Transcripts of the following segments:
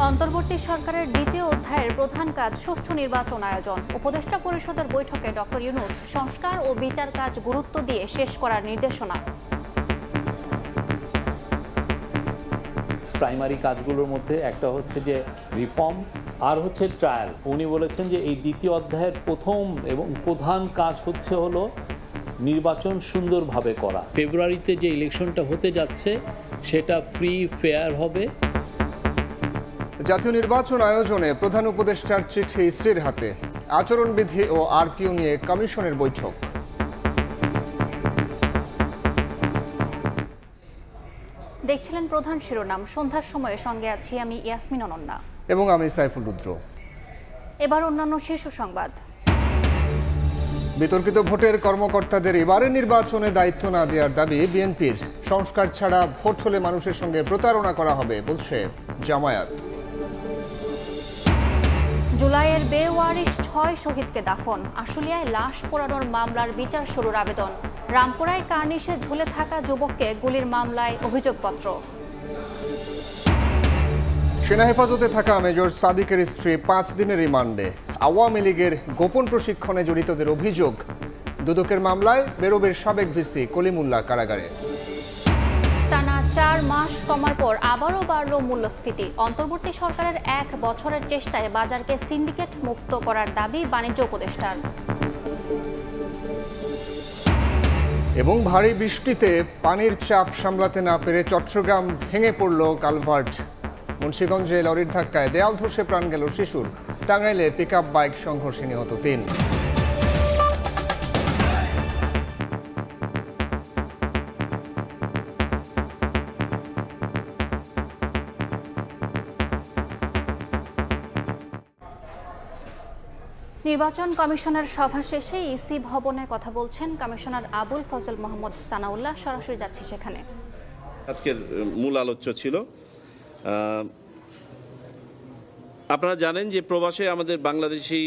অন্তর্বর্তী সরকারের দ্বিতীয় অধ্যায়ের প্রধান কাজ সুষ্ঠু নির্বাচন আয়োজন। উপদেষ্টা পরিষদের বৈঠকে ডক্টর ইউনূস সংস্কার ও বিচার কাজ গুরুত্ব দিয়ে শেষ করার নির্দেশনা। প্রাইমারি কাজগুলোর মধ্যে একটা হচ্ছে যে রিফর্ম আর হচ্ছে ট্রায়াল। উনি বলেছেন যে এই দ্বিতীয় অধ্যায়ের প্রথম এবং প্রধান কাজ হলো নির্বাচন সুন্দরভাবে করা। ফেব্রুয়ারিতে যে ইলেকশনটা হতে যাচ্ছে সেটা ফ্রি ফেয়ার হবে। জাতীয় নির্বাচন আয়োজনে প্রধান উপদেষ্টার চিঠি ইসির হাতে। আচরণবিধি ও আরপিও নিয়ে কমিশনের বৈঠক। দেখছিলেন প্রধান শিরোনাম। সন্ধ্যার সময়ে সঙ্গে আছি আমি ইয়াসমিন অনন্যা এবং আমি সাইফুল রুদ্র। এবার অন্যান্য শীর্ষ সংবাদ। বিতর্কিত ভোটের কর্মকর্তাদের এবারের নির্বাচনে দায়িত্ব না দেওয়ার দাবি বিএনপির। সংস্কার ছাড়া ভোট হলে মানুষের সঙ্গে প্রতারণা করা হবে বলছে জামায়াত। জুলাইয়ের বেওয়ারিশ ৬ শহীদকে দাফন। আশুলিয়ায় লাশ পোড়ানোর মামলার বিচার শুরুর আবেদন। রামপুরায় কার্নিশে ঝুলে থাকা যুবককে গুলির মামলায় অভিযোগপত্র। সেনা হেফাজতে থাকা মেজর সাদিকের স্ত্রী ৫ দিনের রিমান্ডে। আওয়ামী লীগের গোপন প্রশিক্ষণে জড়িতদের অভিযোগ। দুদকের মামলায় বেরোবের সাবেক ভিসি কলিমুল্লাহ কারাগারে। টানা ৪ মাস কমার পর আবারও বাড়ল মূল্যস্ফীতি। অন্তর্বর্তী সরকারের ১ বছরের চেষ্টায় বাজারকে সিন্ডিকেট মুক্ত করার দাবি বাণিজ্য উপদেষ্টার। এবং ভারী বৃষ্টিতে পানির চাপ সামলাতে না পেরে চট্টগ্রাম ভেঙে পড়ল কালভার্ট। মুন্সিগঞ্জে লরির ধাক্কায় দেয়াল ধসে প্রাণ গেল শিশুর। টাঙ্গাইলে পিকআপ বাইক সংঘর্ষে নিহত ৩। নির্বাচন কমিশনের সভা শেষে ইসি ভবনে কথা বলছেন কমিশনার আবুল ফজল মোহাম্মদ সানাউল্লাহ। সরাসরি যাচ্ছে সেখানে। আজকের মূল আলোচ্য ছিল, আপনারা জানেন যে প্রবাসে আমাদের বাংলাদেশি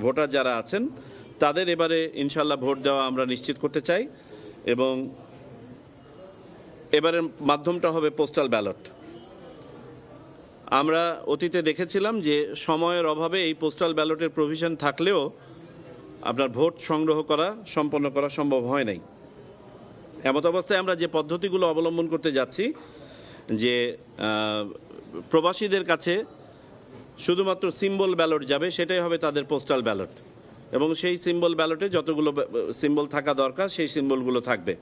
ভোটার যারা আছেন তাদের এবারে ইনশাল্লাহ ভোট দেওয়া আমরা নিশ্চিত করতে চাই এবং এবারের মাধ্যমটা হবে পোস্টাল ব্যালট। আমরা অতীতে দেখেছিলাম যে সময়ের অভাবে এই পোস্টাল ব্যালটের প্রভিশন থাকলেও আপনার ভোট সংগ্রহ করা সম্পন্ন করা সম্ভব হয় নাই। এমত অবস্থায় আমরা যে পদ্ধতিগুলো অবলম্বন করতে যাচ্ছি যে প্রবাসীদের কাছে শুধুমাত্র সিম্বল ব্যালট যাবে, সেটাই হবে তাদের পোস্টাল ব্যালট এবং সেই সিম্বল ব্যালটে যতগুলো সিম্বল থাকা দরকার সেই সিম্বলগুলো থাকবে,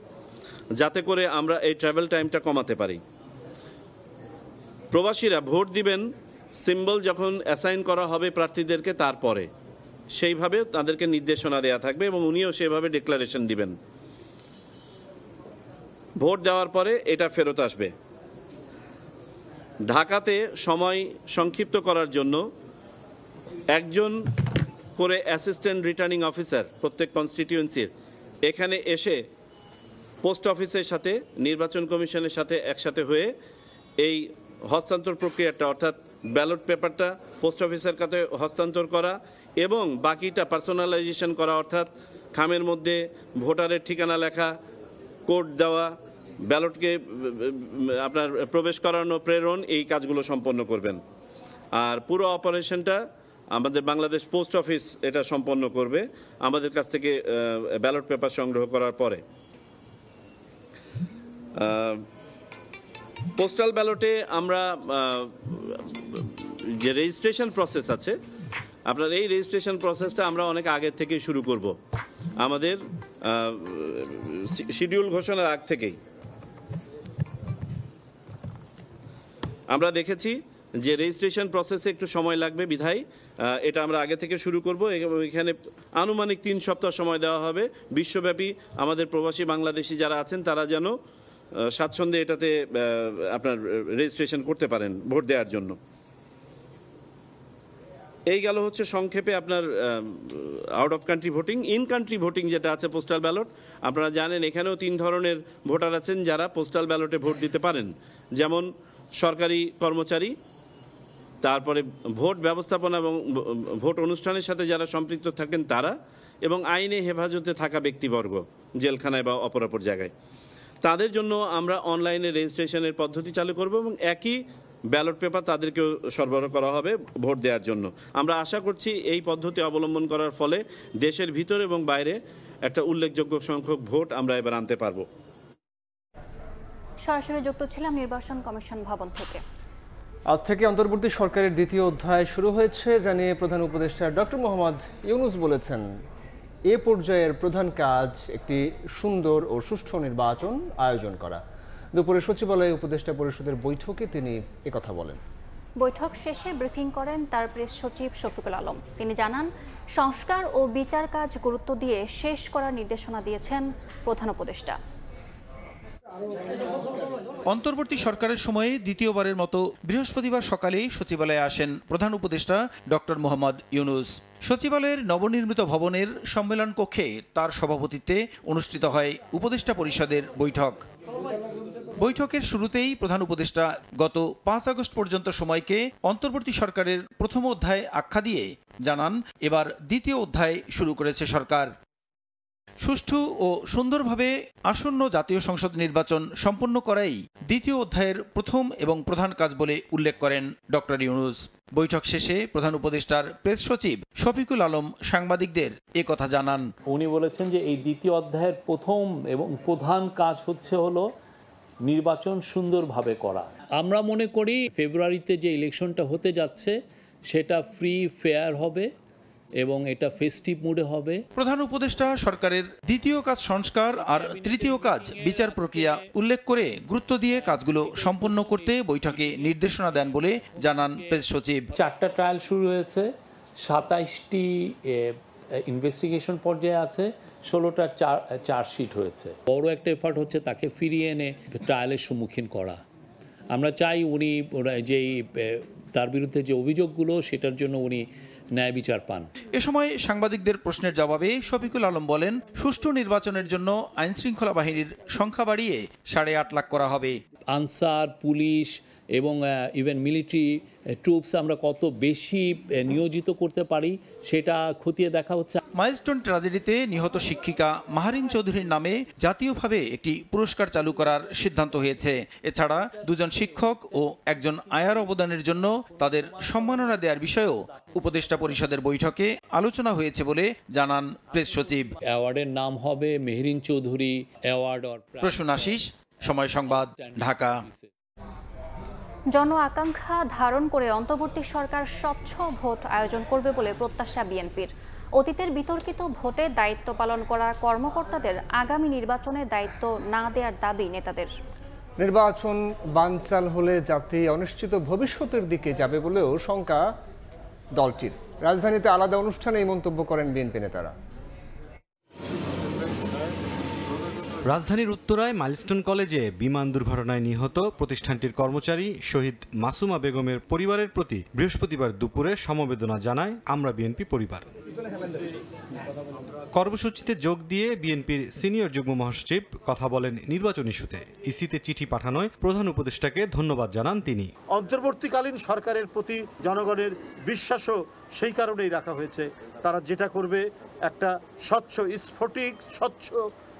যাতে করে আমরা এই ট্রাভেল টাইমটা কমাতে পারি। প্রবাসীরা ভোট দিবেন সিম্বল যখন অ্যাসাইন করা হবে প্রার্থীদেরকে, তারপরে সেইভাবে তাদেরকে নির্দেশনা দেয়া থাকবে এবং উনিও সেভাবে ডিক্লারেশন দিবেন। ভোট দেওয়ার পরে এটা ফেরত আসবে। ঢাকাতে সময় সংক্ষিপ্ত করার জন্য একজন করে অ্যাসিস্ট্যান্ট রিটার্নিং অফিসার প্রত্যেক কনস্টিটিউয়েন্সির এখানে এসে পোস্ট অফিসের সাথে নির্বাচন কমিশনের সাথে একসাথে হয়ে এই হস্তান্তর প্রক্রিয়াটা, অর্থাৎ ব্যালট পেপারটা পোস্ট অফিসের কাছে হস্তান্তর করা এবং বাকিটা পার্সোনালাইজেশন করা, অর্থাৎ খামের মধ্যে ভোটারের ঠিকানা লেখা, কোড দেওয়া, ব্যালটকে আপনার প্রবেশ করানো, প্রেরণ, এই কাজগুলো সম্পন্ন করবেন। আর পুরো অপারেশনটা আমাদের বাংলাদেশ পোস্ট অফিস এটা সম্পন্ন করবে আমাদের কাছ থেকে ব্যালট পেপার সংগ্রহ করার পরে। পোস্টাল ব্যালটে আমরা যে রেজিস্ট্রেশন প্রসেস আছে, আপনার এই রেজিস্ট্রেশন প্রসেসটা আমরা অনেক আগের থেকেই শুরু করব। আমাদের শিডিউল ঘোষণার আগ থেকেই আমরা দেখেছি যে রেজিস্ট্রেশন প্রসেসে একটু সময় লাগবে, বিধায় এটা আমরা আগে থেকে শুরু করব। এখানে আনুমানিক ৩ সপ্তাহ সময় দেওয়া হবে। বিশ্বব্যাপী আমাদের প্রবাসী বাংলাদেশি যারা আছেন তারা যেন স্বাচ্ছন্দ্যে এটাতে আপনার রেজিস্ট্রেশন করতে পারেন ভোট দেওয়ার জন্য। এই গেল হচ্ছে সংক্ষেপে আপনার out of country voting. In country voting যেটা আছে পোস্টাল ব্যালট, আপনারা জানেন এখানেও ৩ ধরনের ভোটার আছেন যারা পোস্টাল ব্যালটে ভোট দিতে পারেন, যেমন সরকারি কর্মচারী, তারপরে ভোট ব্যবস্থাপনা এবং ভোট অনুষ্ঠানের সাথে যারা সম্পৃক্ত থাকেন তারা, এবং আইনে হেফাজতে থাকা ব্যক্তিবর্গ জেলখানায় বা অপরাপর জায়গায়। তাদের জন্য আমরা অনলাইনে রেজিস্ট্রেশনের পদ্ধতি চালু করব এবং একই ব্যালট পেপার তাদেরকেও সরবরাহ করা হবে ভোট দেওয়ার জন্য। আমরা আশা করছি এই পদ্ধতি অবলম্বন করার ফলে দেশের ভিতরে এবং বাইরে একটা উল্লেখযোগ্য সংখ্যক ভোট আমরা এবার আনতে পারবো। সরাসরি যুক্ত ছিলাম নির্বাচন কমিশন ভবন থেকে। আজ থেকে অন্তর্বর্তী সরকারের দ্বিতীয় অধ্যায় শুরু হয়েছে জানিয়ে প্রধান উপদেষ্টা ডক্টর মোহাম্মদ ইউনূস বলেছেন, এ পর্যায়ের প্রধান কাজ একটি সুন্দর ও সুষ্ঠু নির্বাচন আয়োজন করা। দুপুরে সচিবালয়ে উপদেষ্টা পরিষদের বৈঠকে তিনি একথা বলেন। বৈঠক শেষে ব্রিফিং করেন তার প্রেস সচিব শফিকুল আলম। তিনি জানান, সংস্কার ও বিচার কাজ গুরুত্ব দিয়ে শেষ করার নির্দেশনা দিয়েছেন প্রধান উপদেষ্টা। অন্তর্বর্তী সরকারের সময়ে দ্বিতীয়বারের মতো বৃহস্পতিবার সকালেই সচিবালয়ে আসেন প্রধান উপদেষ্টা ডক্টর মোহাম্মদ ইউনূস। সচিবালয়ের নবনির্মিত ভবনের সম্মেলন কক্ষে তার সভাপতিত্বে অনুষ্ঠিত হয় উপদেষ্টা পরিষদের বৈঠক। বৈঠকের শুরুতেই প্রধান উপদেষ্টা গত 5 আগস্ট পর্যন্ত সময়কে অন্তর্বর্তী সরকারের প্রথম অধ্যায় আখ্যা দিয়ে জানান, এবার দ্বিতীয় অধ্যায় শুরু করেছে সরকার। সুষ্ঠু ও সুন্দরভাবে আসন্ন জাতীয় সংসদ নির্বাচন সম্পন্ন করাই দ্বিতীয় অধ্যায়ের প্রথম এবং প্রধান কাজ বলে উল্লেখ করেন ডক্টর ইউনূস। বৈঠক শেষে প্রধান উপদেষ্টার প্রেস সচিব শফিকুল আলম সাংবাদিকদের একথা জানান। উনি বলেছেন যে এই দ্বিতীয় অধ্যায়ের প্রথম এবং প্রধান কাজ হলো নির্বাচন সুন্দরভাবে করা। আমরা মনে করি ফেব্রুয়ারিতে যে ইলেকশনটা হতে যাচ্ছে সেটা ফ্রি ফেয়ার হবে এবং এটা ফেস্টিভ মুডে হবে। প্রধান উপদেষ্টা সরকারের দ্বিতীয় কাজ সংস্কার আর তৃতীয় কাজ বিচার প্রক্রিয়া উল্লেখ করে গুরুত্ব দিয়ে কাজগুলো সম্পন্ন করতে বৈঠকে নির্দেশনা দেন বলে জানান প্রেস সচিব। 4টা ট্রায়াল শুরু হয়েছে, 27টি ইনভেস্টিগেশন পর্যায়ে আছে, 16টা চার্জশিট হয়েছে। বড় একটা এফার্ট হচ্ছে তাকে ফিরিয়ে এনে ট্রায়ালের সম্মুখীন করা। আমরা চাই উনি যেই তার বিরুদ্ধে যে অভিযোগগুলো সেটার জন্য উনি ন্যায় বিচার পান। এ সময় সাংবাদিকদের প্রশ্নের জবাবে শফিকুল আলম বলেন, সুষ্ঠু নির্বাচনের জন্য আইনশৃঙ্খলা বাহিনীর সংখ্যা বাড়িয়ে 8.5 লাখ করা হবে। আনসার, পুলিশ এবং ইভেন মিলিটারি ট্রুপস আমরা কত বেশি নিয়োজিত করতে পারি সেটা খতিয়ে দেখা হচ্ছে। মাইলস্টোন ট্র্যাজেডিতে নিহত শিক্ষিকা মাহারিন চৌধুরীর নামে জাতীয়ভাবে একটি পুরস্কার চালু করার সিদ্ধান্ত হয়েছে। এছাড়া 2 জন শিক্ষক ও 1 জন আয়ার অবদানের জন্য তাদের সম্মাননা দেওয়ার বিষয়েও উপদেষ্টা পরিষদের বৈঠকে আলোচনা হয়েছে বলে জানান প্রেস সচিব। অ্যাওয়ার্ডের নাম হবে মেহরিন চৌধুরী অ্যাওয়ার্ড। প্রসূন আশিস, সময় সংবাদ, ঢাকা। জন আকাঙ্ক্ষা ধারণ করে অন্তর্বর্তী সরকার স্বচ্ছ ভোট আয়োজন করবে বলে প্রত্যাশা বিএনপির। অতীতের বিতর্কিত ভোটে দায়িত্ব পালন করা কর্মকর্তাদের আগামী নির্বাচনে দায়িত্ব না দেওয়ার দাবি নেতাদের। নির্বাচন বানচাল হলে জাতি অনিশ্চিত ভবিষ্যতের দিকে যাবে বলেও শঙ্কা দলটির। রাজধানীতে আলাদা অনুষ্ঠানে এই মন্তব্য করেন বিএনপি নেতারা। রাজধানীর উত্তরায় মাইলস্টোন কলেজে বিমান দুর্ঘটনায় নিহত প্রতিষ্ঠানটির কর্মচারী শহীদ মাসুমা বেগমের পরিবারের প্রতি বৃহস্পতিবার দুপুরে সমবেদনা জানায় আমরা বিএনপি পরিবার। কর্মসূচিতে যোগ দিয়ে বিএনপির সিনিয়র যুগ্ম মহাসচিব কথা বলেন নির্বাচন ইস্যুতে। ইসিতে চিঠি পাঠানোয় প্রধান উপদেষ্টাকে ধন্যবাদ জানান তিনি। অন্তর্বর্তীকালীন সরকারের প্রতি জনগণের বিশ্বাসও সেই কারণেই রাখা হয়েছে, তারা যেটা করবে একটা স্বচ্ছ স্ফটিক স্বচ্ছ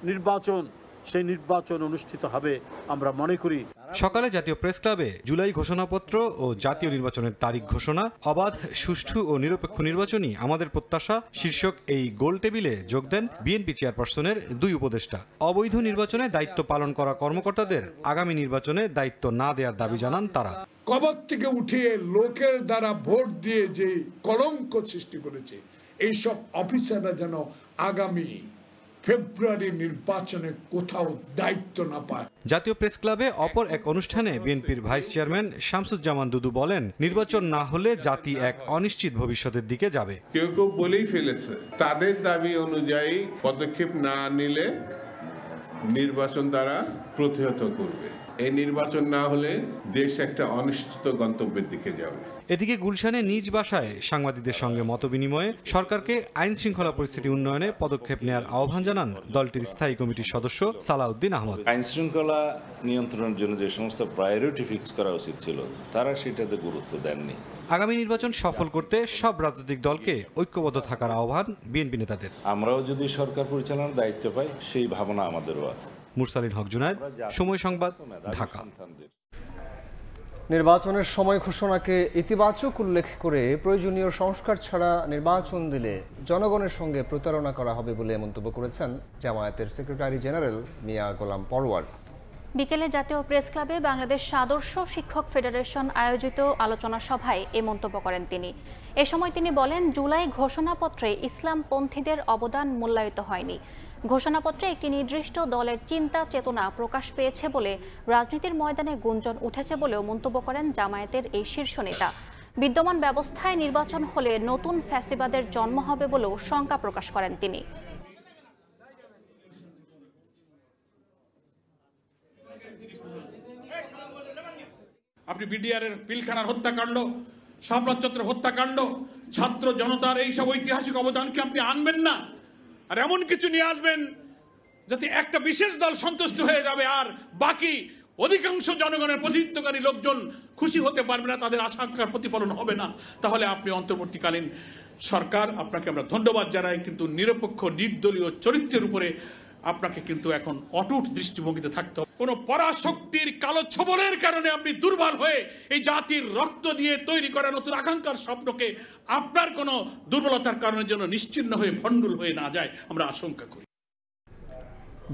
নির্বাচন, সেই নির্বাচন অনুষ্ঠিত হবে আমরা মনে করি। সকালে জাতীয় প্রেস ক্লাবে জুলাই ঘোষণাপত্র ও জাতীয় নির্বাচনের তারিখ ঘোষণা, অবাধ, সুষ্ঠু ও নিরপেক্ষ নির্বাচনই আমাদের প্রত্যাশা শীর্ষক এই গোল টেবিলে যোগ দেন বিএনপি চেয়ারপারসনের 2 উপদেষ্টা। অবৈধ নির্বাচনে দায়িত্ব পালন করা কর্মকর্তাদের আগামী নির্বাচনে দায়িত্ব না দেওয়ার দাবি জানান তারা। কবর থেকে উঠিয়ে লোকের দ্বারা ভোট দিয়ে যে কলঙ্ক সৃষ্টি করেছে, এইসব অফিসাররা যেন আগামী ফেব্রুয়ারি নির্বাচনে কোথাও দায়িত্ব না পায়। জাতীয় প্রেস ক্লাবে অপর এক অনুষ্ঠানে বিএনপির ভাইস চেয়ারম্যান শামসুজ্জামান দুদু বলেন, নির্বাচন না হলে জাতি এক অনিশ্চিত ভবিষ্যতের দিকে যাবে। কেউ কেউ বলেই ফেলেছে, তাদের দাবি অনুযায়ী পদক্ষেপ না নিলে নির্বাচন তারা প্রতিহত করবে। এই নির্বাচন না হলে দেশ একটা অনিশ্চিত গন্তব্যের দিকে যাবে। এদিকে গুলশানে নিজ বাসায় সাংবাদিকদের সঙ্গে মতবিনিময়ে সরকারকে আইন শৃঙ্খলা পরিস্থিতি উন্নয়নে পদক্ষেপ নেওয়ার আহ্বান জানান দলটির স্থায়ী কমিটির সদস্য সালাউদ্দিন আহমদ। আইন শৃঙ্খলা নিয়ন্ত্রণের জন্য যে সমস্ত প্রায়োরিটি ফিক্স করা উচিত ছিল তারা সেটাতে গুরুত্ব দেননি। আগামী নির্বাচন সফল করতে সব রাজনৈতিক দলকে ঐক্যবদ্ধ থাকার আহ্বান বিএনপি নেতাদের। আমরাও যদি সরকার পরিচালনার দায়িত্ব পাই সেই ভাবনা আমাদেরও আছে। মুরসালিন হক জুনায়েদ, সময় সংবাদ, ঢাকা। নির্বাচনের সময় ঘোষণাকে ইতিবাচক উল্লেখ করে প্রয়োজনীয় সংস্কার ছাড়া নির্বাচন দিলে জনগণের সঙ্গে প্রতারণা করা হবে বলে মন্তব্য করেছেন জামায়াতের সেক্রেটারি জেনারেল মিয়া গোলাম পরওয়ার। বিকেলে জাতীয় প্রেস ক্লাবে বাংলাদেশ আদর্শ শিক্ষক ফেডারেশন আয়োজিত আলোচনা সভায় এ মন্তব্য করেন তিনি। এ সময় তিনি বলেন, জুলাই ঘোষণাপত্রে ইসলামপন্থীদের অবদান মূল্যায়িত হয়নি। ঘোষণাপত্রে একটি নির্দিষ্ট দলের চিন্তা চেতনা প্রকাশ পেয়েছে বলে রাজনীতির ময়দানে গুঞ্জন উঠেছে বলেও মন্তব্য করেন জামায়াতের এই শীর্ষ নেতা। বিদ্যমান ব্যবস্থায় নির্বাচন হলে নতুন ফ্যাসিবাদের জন্ম হবে বলেও শঙ্কা প্রকাশ করেন তিনি। আপনি বিডিআরের পিলখানার হত্যাকাণ্ড, শাপলা চত্বরের হত্যাকাণ্ড, ছাত্র জনতার এইসব ঐতিহাসিক অবদানকে আপনি আনবেন না, আর এমন কিছু নিয়ে আসবেন যাতে একটা বিশেষ দল সন্তুষ্ট হয়ে যাবে আর বাকি অধিকাংশ জনগণের প্রতিনিধিত্বকারী লোকজন খুশি হতে পারবে না, তাদের আশঙ্কার প্রতিফলন হবে না। তাহলে আপনি অন্তর্বর্তীকালীন সরকার, আপনাকে আমরা ধন্যবাদ জানাই, কিন্তু নিরপেক্ষ নির্দলীয় চরিত্রের উপরে আপনাকে কিন্তু এখন অটুট দৃষ্টিভঙ্গিতে থাকতে হবে। কোন পরাশক্তির কালো ছোবলের কারণে আপনি দুর্বল হয়ে এই জাতির রক্ত দিয়ে তৈরি করা নতুন আকাঙ্ক্ষার স্বপ্নকে আপনার কোন দুর্বলতার কারণে যেন নিশ্চিহ্ন হয়ে ভণ্ডুল হয়ে না যায়, আমরা আশঙ্কা করি।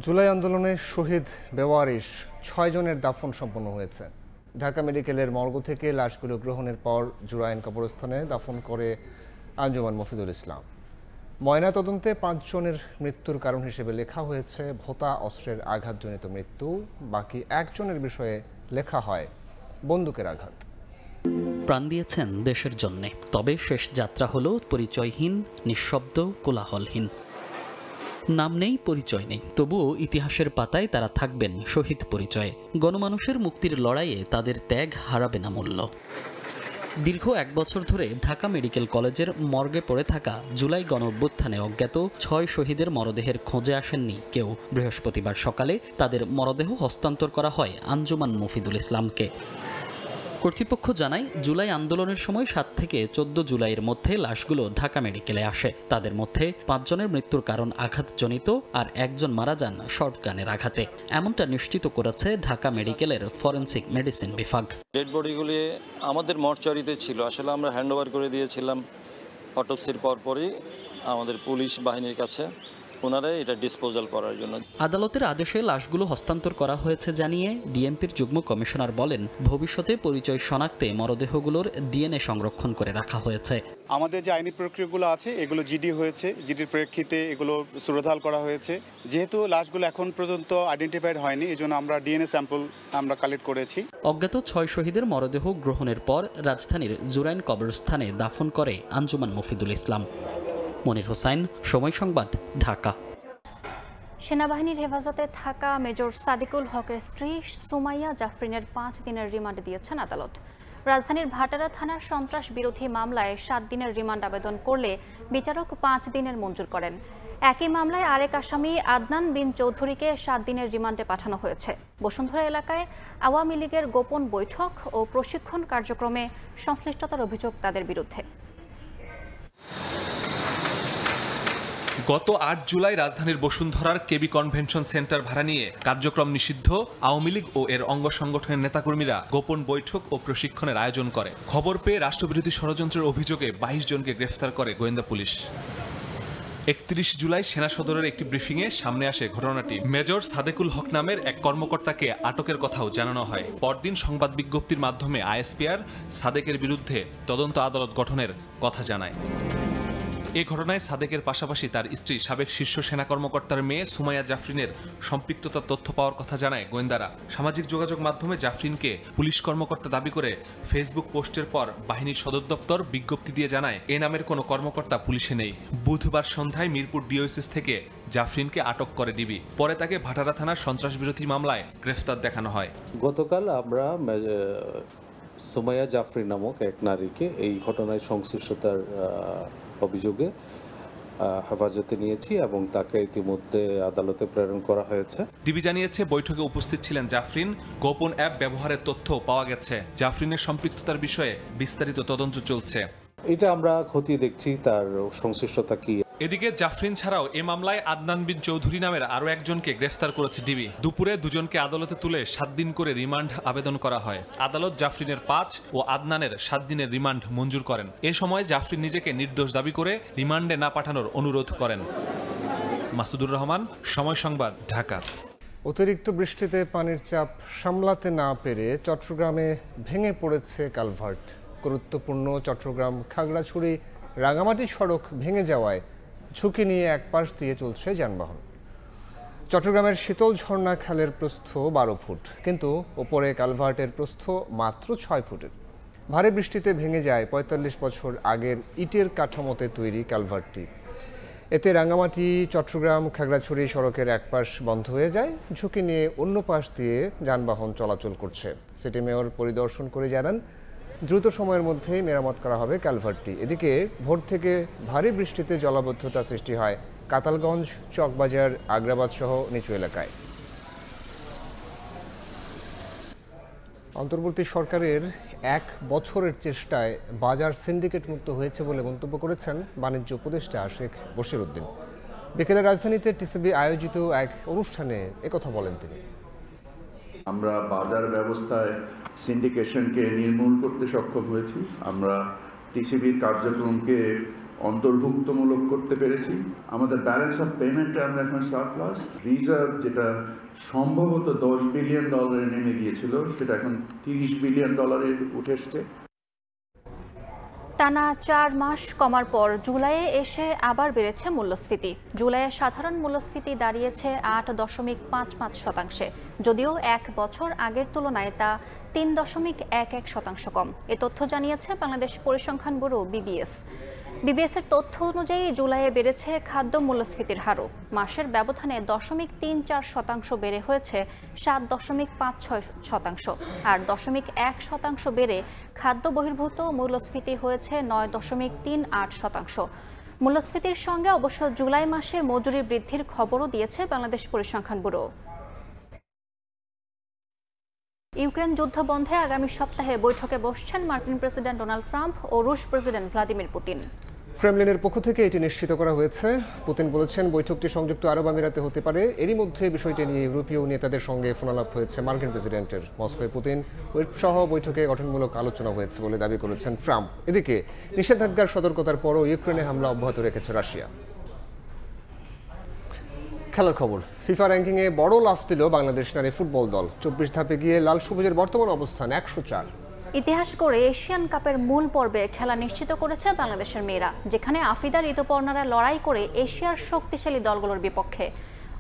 জুলাই আন্দোলনে শহীদ বেওয়ারিশ 6 জনের দাফন সম্পন্ন হয়েছে। ঢাকা মেডিকেলের মর্গ থেকে লাশগুলো গ্রহণের পর জুরাইন কবরস্থানে দাফন করে আঞ্জুমান মফিদুল ইসলাম। ময়নাতদন্তে 5 জনের মৃত্যুর কারণ হিসেবে লেখা হয়েছে ভোঁতা অস্ত্রের আঘাতজনিত মৃত্যু। বাকি 1 জনের বিষয়ে লেখা হয় বন্দুকের আঘাত। প্রাণ দিয়েছেন দেশের জন্যে, তবে শেষ যাত্রা হলো পরিচয়হীন, নিঃশব্দ, কোলাহলহীন। নাম নেই, পরিচয় নেই, তবুও ইতিহাসের পাতায় তারা থাকবেন শহীদ পরিচয়ে। গণমানুষের মুক্তির লড়াইয়ে তাদের ত্যাগ হারাবে না মূল্য। দীর্ঘ 1 বছর ধরে ঢাকা মেডিকেল কলেজের মর্গে পড়ে থাকা জুলাই গণঅভ্যুত্থানে অজ্ঞাত 6 শহীদের মরদেহের খোঁজে আসেননি কেউ। বৃহস্পতিবার সকালে তাদের মরদেহ হস্তান্তর করা হয় আঞ্জুমান মফিদুল ইসলামকে। কর্তৃপক্ষ জানায়, জুলাই আন্দোলনের সময় 7 থেকে 14 জুলাইয়ের মধ্যে লাশগুলো ঢাকা মেডিকেলে আসে। তাদের মধ্যে 5 জনের মৃত্যুর কারণ আঘাতজনিত আর 1 জন মারা যান শর্টগানের আঘাতে। এমনটা নিশ্চিত করেছে ঢাকা মেডিকেলের ফরেনসিক মেডিসিন বিভাগ। ডেড বডিগুলি আমাদের মর্চারিতে ছিল, আসলে আমরা হ্যান্ডওভার করে দিয়েছিলাম অটোপসির পরপরই আমাদের পুলিশ বাহিনীর কাছে, ওনারাই এটা ডিসপোজাল করার জন্য। আদালতের আদেশে লাশগুলো হস্তান্তর করা হয়েছে জানিয়ে ডিএমপির যুগ্ম কমিশনার বলেন, ভবিষ্যতে পরিচয় শনাক্তে মরদেহগুলোর ডিএনএ সংরক্ষণ করে রাখা হয়েছে। আমাদের যে আইনি প্রক্রিয়াগুলো আছে এগুলো জিডি হয়েছে, জিডির প্রেক্ষিতে এগুলো সুরধাল করা হয়েছে। যেহেতু লাশগুলো এখন পর্যন্ত আইডেন্টিফাইড হয়নি, এজন্য আমরা ডিএনএ স্যাম্পল আমরা কালেক্ট করেছি। অজ্ঞাত 6 শহীদের মরদেহ গ্রহণের পর রাজধানীর জুরাইন কবরস্থানে দাফন করে আঞ্জুমান মফিদুল ইসলাম। মনির হোসাইন, সময় সংবাদ, ঢাকা। সেনাবাহিনীর হেফাজতে থাকা মেজর সাদিকুল হকের স্ত্রী সুমাইয়া জাফরিনের 5 দিনের রিমান্ড দিয়েছেন আদালত। রাজধানীর ভাটারা থানার সন্ত্রাস বিরোধী মামলায় 7 দিনের রিমান্ড আবেদন করলে বিচারক 5 দিনের মঞ্জুর করেন। একই মামলায় আরেক আসামি আদনান বিন চৌধুরীকে 7 দিনের রিমান্ডে পাঠানো হয়েছে। বসুন্ধরা এলাকায় আওয়ামী লীগের গোপন বৈঠক ও প্রশিক্ষণ কার্যক্রমে সংশ্লিষ্টতার অভিযোগ তাদের বিরুদ্ধে। গত 8 জুলাই রাজধানীর বসুন্ধরার কেবি কনভেনশন সেন্টার ভাড়া নিয়ে কার্যক্রম নিষিদ্ধ আওয়ামী লীগ ও এর অঙ্গ সংগঠনের নেতাকর্মীরা গোপন বৈঠক ও প্রশিক্ষণের আয়োজন করে। খবর পেয়ে রাষ্ট্রবিরোধী ষড়যন্ত্রের অভিযোগে 22 জনকে গ্রেফতার করে গোয়েন্দা পুলিশ। 31 জুলাই সেনা সদরের একটি ব্রিফিংয়ে সামনে আসে ঘটনাটি। মেজর সাদেকুল হক নামের এক কর্মকর্তাকে আটকের কথাও জানানো হয়। পরদিন সংবাদ বিজ্ঞপ্তির মাধ্যমে আইএসপিআর সাদেকের বিরুদ্ধে তদন্ত আদালত গঠনের কথা জানায়। এই ঘটনায় সাদেকের পাশাপাশি তার স্ত্রী সাবেক শীর্ষ সেনা কর্মকর্তার মেয়ে সুমাইয়া জাফরিনের সম্পৃক্ততার তথ্য পাওয়ার কথা জানায় গোয়েন্দারা। সামাজিক যোগাযোগ মাধ্যমে জাফরিনকে পুলিশ কর্মকর্তা দাবি করে ফেসবুক পোস্টের পর বাহিনীর সদর দপ্তর বিজ্ঞপ্তি দিয়ে জানায় এ নামের কোনো কর্মকর্তা পুলিশে নেই। বুধবার সন্ধ্যায় মিরপুর ডিওএসএস থেকে জাফরিনকে আটক করে ডিবি। পরে তাকে ভাটারা থানার সন্ত্রাস বিরোধী মামলায় গ্রেফতার দেখানো হয়। গতকাল আমরা সুমাইয়া জাফরিন নামক এক নারীকে এই ঘটনায় সংশ্লিষ্টতার অভিযোগে হেফাজতে নিয়েছি এবং তাকে ইতিমধ্যে আদালতে প্রেরণ করা হয়েছে। ডিবি জানিয়েছে, বৈঠকে উপস্থিত ছিলেন জাফরিন। গোপন অ্যাপ ব্যবহারের তথ্য পাওয়া গেছে। জাফরিনের সম্পৃক্ততার বিষয়ে বিস্তারিত তদন্ত চলছে। এটা আমরা খতিয়ে দেখছি তার সংশ্লিষ্টতা কি। এদিকে জাফরিন ছাড়াও এ মামলায় আদনান বিন চৌধুরী নামের আরও একজনকে গ্রেফতার করেছে ডিবি। দুপুরে দুজনকে আদালতে তুলে 7 দিন করে রিমান্ড আবেদন করা হয়। আদালত জাফরিনের 5 ও আদনানের 7 দিনের রিমান্ড মঞ্জুর করেন। এ সময় জাফরিন নিজেকে নির্দোষ দাবি করে রিমান্ডে না পাঠানোর অনুরোধ করেন। মাসুদুর রহমান, সময় সংবাদ, ঢাকা। অতিরিক্ত বৃষ্টিতে পানির চাপ সামলাতে না পেরে চট্টগ্রামে ভেঙে পড়েছে কালভার্ট। গুরুত্বপূর্ণ চট্টগ্রাম খাগড়াছড়ি রাঙামাটি সড়ক ভেঙে যাওয়ায় ঝুঁকি নিয়ে এক পাশ দিয়ে চলছে যানবাহন। চট্টগ্রামের শীতল ঝর্ণা খালের প্রস্থ 12 ফুট, কিন্তু ওপরে কালভার্টের প্রস্থ মাত্র 6 ফুটের। ভারী বৃষ্টিতে ভেঙে যায় 45 বছর আগের ইটের কাঠামোতে তৈরি কালভার্টটি। এতে রাঙামাটি চট্টগ্রাম খাগড়াছড়ি সড়কের এক পাশ বন্ধ হয়ে যায়। ঝুঁকি নিয়ে অন্য পাশ দিয়ে যানবাহন চলাচল করছে। সিটি মেয়র পরিদর্শন করে জানান, দ্রুত সময়ের মধ্যেই মেরামত করা হবে কালভার্টটি। এদিকে ভোর থেকে ভারী বৃষ্টিতে জলাবদ্ধতা সৃষ্টি হয় কাতালগঞ্জ, চকবাজার, আগ্রাবাদ সহ নিচু এলাকায়। অন্তর্বর্তী সরকারের 1 বছরের চেষ্টায় বাজার সিন্ডিকেট মুক্ত হয়েছে বলে মন্তব্য করেছেন বাণিজ্য উপদেষ্টা শেখ বশিরউদ্দিন। বিকেলে রাজধানীতে টিসিবি আয়োজিত এক অনুষ্ঠানে একথা বলেন তিনি। আমরা বাজার ব্যবস্থায় সিন্ডিকেশনকে নির্মূল করতে সক্ষম হয়েছি। আমরা টিসিবির কার্যক্রমকে অন্তর্ভুক্তমূলক করতে পেরেছি। আমাদের ব্যালেন্স অফ পেমেন্টে আমরা এখন সারপ্লাস। রিজার্ভ যেটা সম্ভবত $10 বিলিয়ন নেমে গিয়েছিল, সেটা এখন $30 বিলিয়ন উঠে এসছে। টানা 4 মাস কমার পর জুলাইয়ে এসে আবার বেড়েছে মূল্যস্ফীতি। জুলাইয়ে সাধারণ মূল্যস্ফীতি দাঁড়িয়েছে 8.55%, যদিও 1 বছর আগের তুলনায় তা 3.11% কম। এ তথ্য জানিয়েছে বাংলাদেশ পরিসংখ্যান ব্যুরো বিবিএস। বিবিএসের তথ্য অনুযায়ী জুলাইয়ে বেড়েছে খাদ্য মূল্যস্ফীতির হারও। মাসের ব্যবধানে 0.34% বেড়ে হয়েছে 7.56%, আর 0.1% বেড়ে খাদ্য বহির্ভূত মূল্যস্ফীতি হয়েছে 9.38%। মূল্যস্ফীতির সঙ্গে অবশ্য জুলাই মাসে মজুরি বৃদ্ধির খবরও দিয়েছে বাংলাদেশ পরিসংখ্যান ব্যুরো। ইউক্রেন যুদ্ধ বন্ধে আগামী সপ্তাহে বৈঠকে বসছেন মার্কিন প্রেসিডেন্ট ডোনাল্ড ট্রাম্প ও রুশ প্রেসিডেন্ট ভ্লাদিমির পুতিন। ক্রেমলিনের পক্ষ থেকে এটি নিশ্চিত করা হয়েছে। পুতিন বলেছেন, বৈঠকটি সংযুক্ত আরব আমিরাতে হতে পারে। এরই মধ্যে বিষয়টি নিয়ে ইউরোপীয় নেতাদের সঙ্গে ফোনালাপ হয়েছে মার্কিন প্রেসিডেন্টের। মস্কোয় পুতিন সহ বৈঠকে গঠনমূলক আলোচনা হয়েছে বলে দাবি করেছেন ট্রাম্প। এদিকে নিষেধাজ্ঞার সতর্কতার পরও ইউক্রেনে হামলা অব্যাহত রেখেছে রাশিয়া। খেলার খবর, ফিফা র্যাঙ্কিংয়ে বড় লাফ দিল বাংলাদেশ নারী ফুটবল দল। 24 ধাপে গিয়ে লাল সবুজের বর্তমান অবস্থান 104। ইতিহাস করে এশিয়ান কাপের মূল পর্বে খেলা নিশ্চিত করেছে বাংলাদেশের মেয়েরা, যেখানে আফিদা ঋতুপর্ণারা লড়াই করে এশিয়ার শক্তিশালী দলগুলোর বিপক্ষে।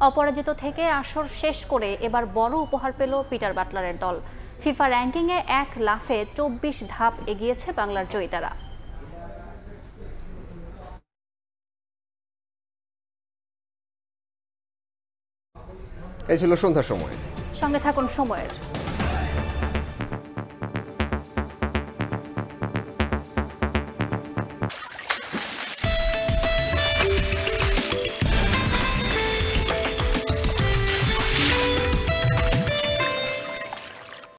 অপরাজিত থেকে আসর শেষ করে এবার বড় উপহার পেল পিটার বাটলারের দল। ফিফা র্যাঙ্কিংয়ে 1 লাফে 24 ধাপ এগিয়েছে বাংলার জয়িতারা। এই ছিল সন্ধ্যার সময়। সঙ্গে থাকুন সময়ের।